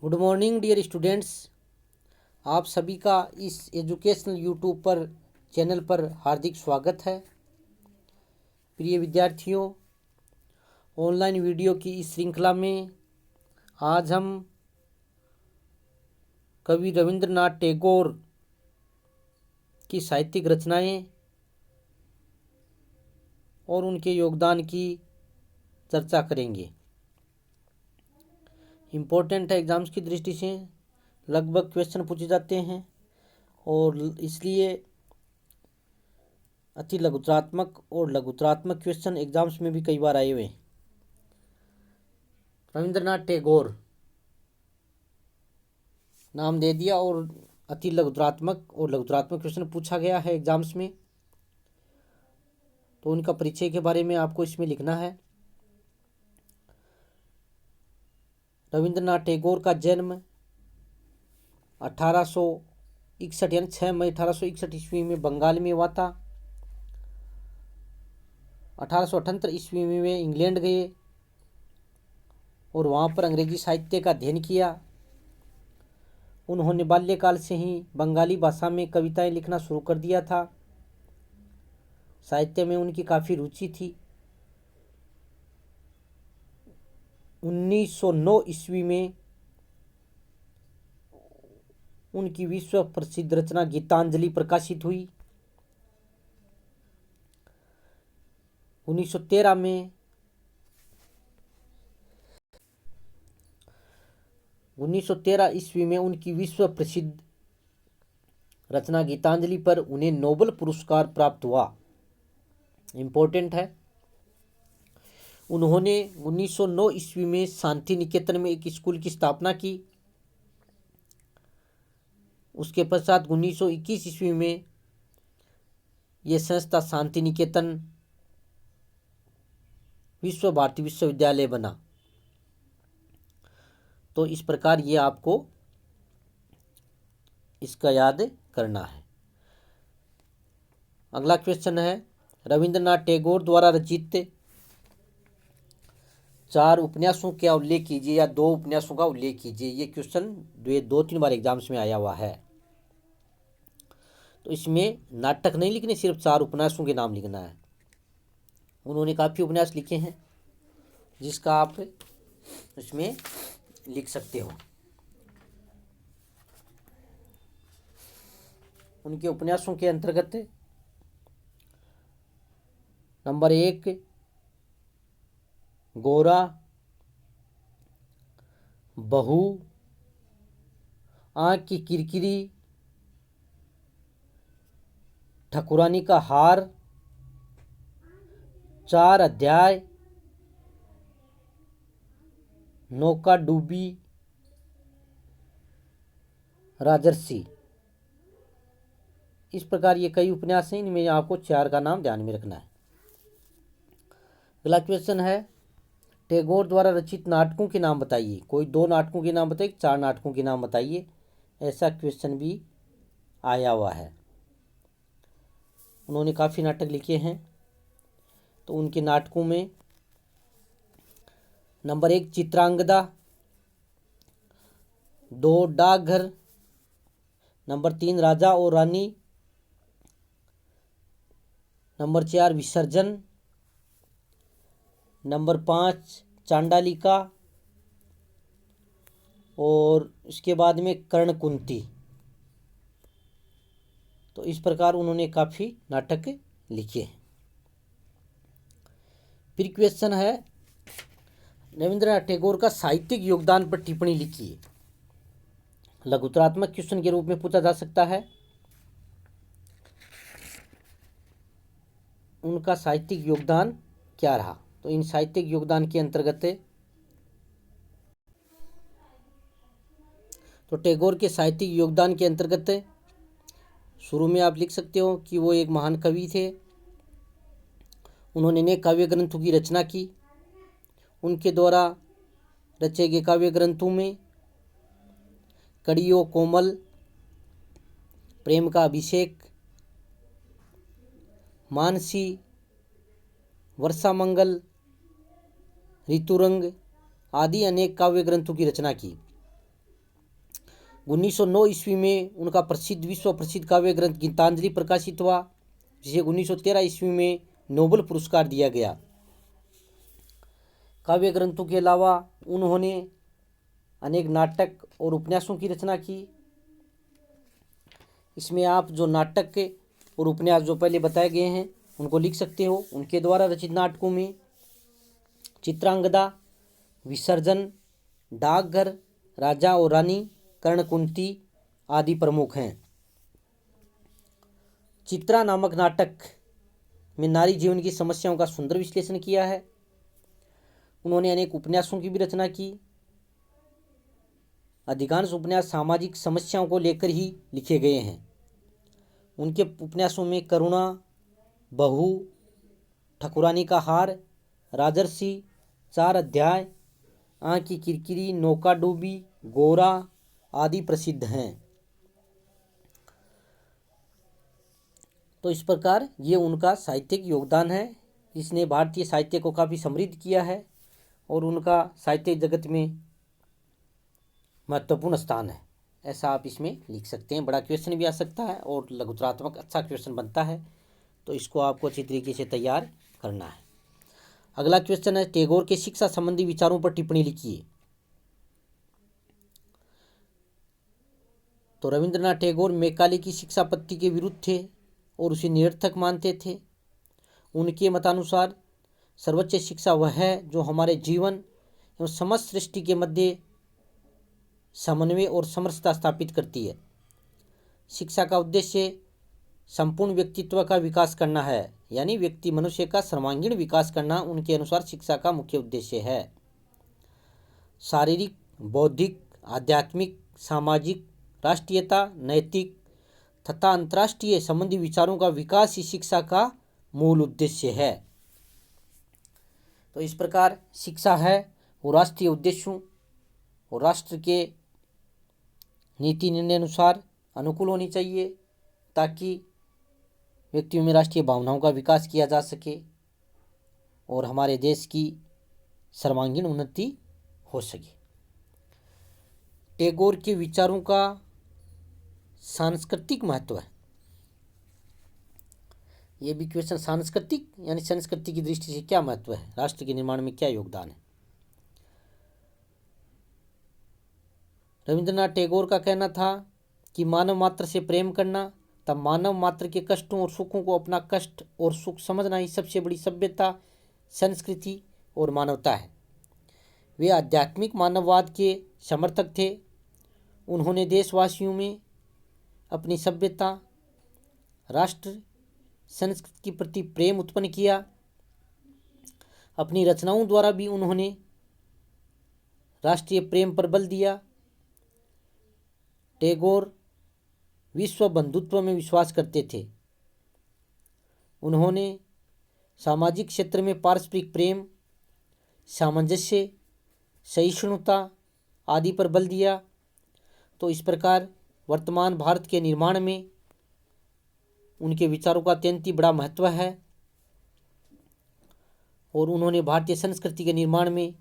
Good morning dear students. आप सभी का इस एजुकेशनल यूट्यूब पर चैनल पर हार्दिक स्वागत है। प्रिय विद्यार्थियों, ऑनलाइन वीडियो की इस श्रृंखला में आज हम कवि रविंद्रनाथ टैगोर की साहित्यिक रचनाएं और उनके योगदान की चर्चा करेंगे। इम्पोर्टेंट है, एग्ज़ाम्स की दृष्टि से लगभग क्वेश्चन पूछे जाते हैं और इसलिए अति लघुतरात्मक और लघुतरात्मक क्वेश्चन एग्जाम्स में भी कई बार आए हुए हैं। रविंद्रनाथ टैगोर नाम दे दिया और अति लघुतरात्मक और लघुतरात्मक क्वेश्चन पूछा गया है एग्जाम्स में, तो उनका परिचय के बारे में आपको इसमें लिखना है। रविंद्रनाथ टैगोर का जन्म 1861 यानी 6 मई 1861 ईस्वी में बंगाल में हुआ था। 1878 ईस्वी में वे इंग्लैंड गए और वहाँ पर अंग्रेजी साहित्य का अध्ययन किया। उन्होंने बाल्यकाल से ही बंगाली भाषा में कविताएं लिखना शुरू कर दिया था। साहित्य में उनकी काफ़ी रुचि थी। 1909 ईस्वी में उनकी विश्व प्रसिद्ध रचना गीतांजलि प्रकाशित हुई। 1913 में 1913 ईस्वी में उनकी विश्व प्रसिद्ध रचना गीतांजलि पर उन्हें नोबेल पुरस्कार प्राप्त हुआ। इम्पोर्टेंट है, उन्होंने 1909 ईस्वी में शांति निकेतन में एक स्कूल की स्थापना की। उसके पश्चात 1921 ईस्वी में यह संस्था शांति निकेतन विश्व भारती विश्वविद्यालय बना। तो इस प्रकार ये आपको इसका याद करना है। अगला क्वेश्चन है, रविंद्रनाथ टैगोर द्वारा रचित 4 उपन्यासों का उल्लेख कीजिए या 2 उपन्यासों का उल्लेख कीजिए। ये क्वेश्चन 2-3 बार एग्जाम्स में आया हुआ है। तो इसमें नाटक नहीं लिखने, सिर्फ 4 उपन्यासों के नाम लिखना है। उन्होंने काफ़ी उपन्यास लिखे हैं जिसका आप इसमें लिख सकते हो। उनके उपन्यासों के अंतर्गत नंबर 1 गोरा, बहू, आँख की किरकिरी, ठकुरानी का हार, 4 अध्याय, नौका डूबी, राजर्षि। इस प्रकार ये कई उपन्यास हैं, इनमें आपको 4 का नाम ध्यान में रखना है। अगला क्वेश्चन है, टैगोर द्वारा रचित नाटकों के नाम बताइए। कोई 2 नाटकों के नाम बताइए, 4 नाटकों के नाम बताइए। ऐसा क्वेश्चन भी आया हुआ है। उन्होंने काफ़ी नाटक लिखे हैं। तो उनके नाटकों में नंबर 1 चित्रांगदा, 2 डाकघर, नंबर 3 राजा और रानी, नंबर 4 विसर्जन, नंबर 5 चांडालिका और इसके बाद में कर्णकुंती। तो इस प्रकार उन्होंने काफ़ी नाटक लिखे हैं। फिर क्वेश्चन है, रविंद्रनाथ टैगोर का साहित्यिक योगदान पर टिप्पणी लिखिए। लघुतरात्मक क्वेश्चन के रूप में पूछा जा सकता है। उनका साहित्यिक योगदान क्या रहा? तो इन साहित्यिक योगदान के अंतर्गत तो टैगोर के साहित्यिक योगदान के अंतर्गत शुरू में आप लिख सकते हो कि वो एक महान कवि थे। उन्होंने अनेक काव्य ग्रंथों की रचना की। उनके द्वारा रचे गए काव्य ग्रंथों में कड़ियो कोमल, प्रेम का अभिषेक, मानसी, वर्षा मंगल, ऋतुरंग आदि अनेक काव्य ग्रंथों की रचना की। 1909 ईस्वी में उनका विश्व प्रसिद्ध काव्य ग्रंथ गीतांजलि प्रकाशित हुआ, जिसे 1913 ईस्वी में नोबेल पुरस्कार दिया गया। काव्य ग्रंथों के अलावा उन्होंने अनेक नाटक और उपन्यासों की रचना की। इसमें आप जो नाटक और उपन्यास जो पहले बताए गए हैं उनको लिख सकते हो। उनके द्वारा रचित नाटकों में चित्रांगदा, विसर्जन, डाकघर, राजा और रानी, कर्णकुंती आदि प्रमुख हैं। चित्रा नामक नाटक में नारी जीवन की समस्याओं का सुंदर विश्लेषण किया है। उन्होंने अनेक उपन्यासों की भी रचना की। अधिकांश उपन्यास सामाजिक समस्याओं को लेकर ही लिखे गए हैं। उनके उपन्यासों में करुणा, बहू, ठकुरानी का हार, राजर्षि, 4 अध्याय, आँख की किरकिरी, नौका डूबी, गोरा आदि प्रसिद्ध हैं। तो इस प्रकार ये उनका साहित्यिक योगदान है। इसने भारतीय साहित्य को काफ़ी समृद्ध किया है और उनका साहित्य जगत में महत्वपूर्ण स्थान है, ऐसा आप इसमें लिख सकते हैं। बड़ा क्वेश्चन भी आ सकता है और लघुत्रात्मक अच्छा क्वेश्चन बनता है, तो इसको आपको अच्छी तरीके से तैयार करना है। अगला क्वेश्चन है, टैगोर के शिक्षा संबंधी विचारों पर टिप्पणी लिखिए। तो रविंद्रनाथ टैगोर मैकाले की शिक्षा पद्धति के विरुद्ध थे और उसे निरर्थक मानते थे। उनके मतानुसार सर्वोच्च शिक्षा वह है जो हमारे जीवन एवं समस्त सृष्टि के मध्य समन्वय और समरसता स्थापित करती है। शिक्षा का उद्देश्य संपूर्ण व्यक्तित्व का विकास करना है, यानी व्यक्ति मनुष्य का सर्वांगीण विकास करना उनके अनुसार शिक्षा का मुख्य उद्देश्य है। शारीरिक, बौद्धिक, आध्यात्मिक, सामाजिक, राष्ट्रीयता, नैतिक तथा अंतर्राष्ट्रीय संबंधी विचारों का विकास ही शिक्षा का मूल उद्देश्य है। तो इस प्रकार शिक्षा है वो राष्ट्रीय उद्देश्यों और राष्ट्र के नीति निर्णय अनुसार अनुकूल होनी चाहिए, ताकि व्यक्तियों में राष्ट्रीय भावनाओं का विकास किया जा सके और हमारे देश की सर्वांगीण उन्नति हो सके। टैगोर के विचारों का सांस्कृतिक महत्व है। ये भी क्वेश्चन, सांस्कृतिक यानी संस्कृति की दृष्टि से क्या महत्व है, राष्ट्र के निर्माण में क्या योगदान है। रविंद्रनाथ टैगोर का कहना था कि मानव मात्र से प्रेम करना, तब मानव मात्र के कष्टों और सुखों को अपना कष्ट और सुख समझना ही सबसे बड़ी सभ्यता, संस्कृति और मानवता है। वे आध्यात्मिक मानववाद के समर्थक थे। उन्होंने देशवासियों में अपनी सभ्यता, राष्ट्र, संस्कृति के प्रति प्रेम उत्पन्न किया। अपनी रचनाओं द्वारा भी उन्होंने राष्ट्रीय प्रेम पर बल दिया। टैगोर विश्व बंधुत्व में विश्वास करते थे। उन्होंने सामाजिक क्षेत्र में पारस्परिक प्रेम, सामंजस्य, सहिष्णुता आदि पर बल दिया। तो इस प्रकार वर्तमान भारत के निर्माण में उनके विचारों का अत्यंत ही बड़ा महत्व है और उन्होंने भारतीय संस्कृति के निर्माण में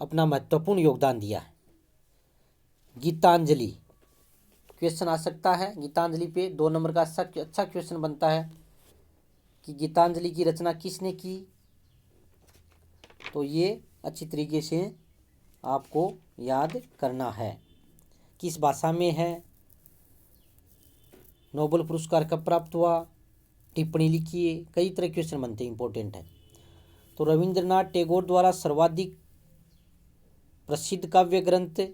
अपना महत्वपूर्ण योगदान दिया है। गीतांजलि क्वेश्चन आ सकता है। गीतांजलि पे 2 नंबर का अच्छा क्वेश्चन बनता है कि गीतांजलि की रचना किसने की। तो ये अच्छी तरीके से आपको याद करना है। किस भाषा में है, नोबेल पुरस्कार कब प्राप्त हुआ, टिप्पणी लिखिए। कई तरह के क्वेश्चन बनते हैं, इंपॉर्टेंट है। तो रविंद्रनाथ टैगोर द्वारा सर्वाधिक प्रसिद्ध काव्य ग्रंथ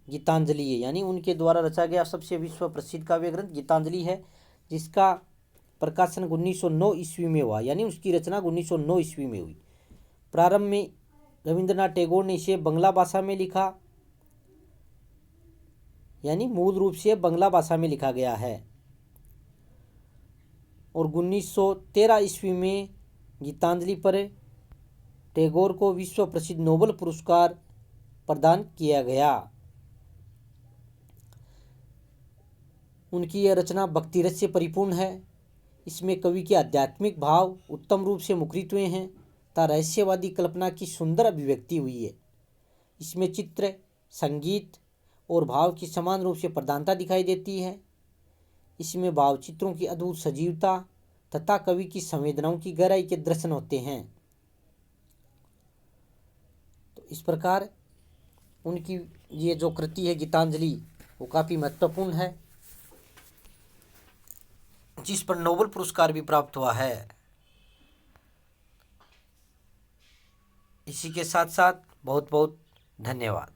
गीतांजलि है, यानी उनके द्वारा रचा गया सबसे विश्व प्रसिद्ध काव्य ग्रंथ गीतांजलि है, जिसका प्रकाशन 1909 ईस्वी में हुआ, यानी उसकी रचना 1909 ईस्वी में हुई। प्रारंभ में रविंद्रनाथ टैगोर ने इसे बंगला भाषा में लिखा, यानी मूल रूप से बंगला भाषा में लिखा गया है, और 1913 ईस्वी में गीतांजलि पर टैगोर को विश्व प्रसिद्ध नोबेल पुरस्कार प्रदान किया गया। उनकी यह रचना भक्ति रस से परिपूर्ण है। इसमें कवि के आध्यात्मिक भाव उत्तम रूप से मुखरित हुए हैं तथा रहस्यवादी कल्पना की सुंदर अभिव्यक्ति हुई है। इसमें चित्र, संगीत और भाव की समान रूप से प्रधानता दिखाई देती है। इसमें भावचित्रों की अद्भुत सजीवता तथा कवि की संवेदनाओं की गहराई के दर्शन होते हैं। तो इस प्रकार उनकी ये जो कृति है गीतांजलि वो काफ़ी महत्वपूर्ण है, जिस पर नोबेल पुरस्कार भी प्राप्त हुआ है। इसी के साथ साथ बहुत बहुत धन्यवाद।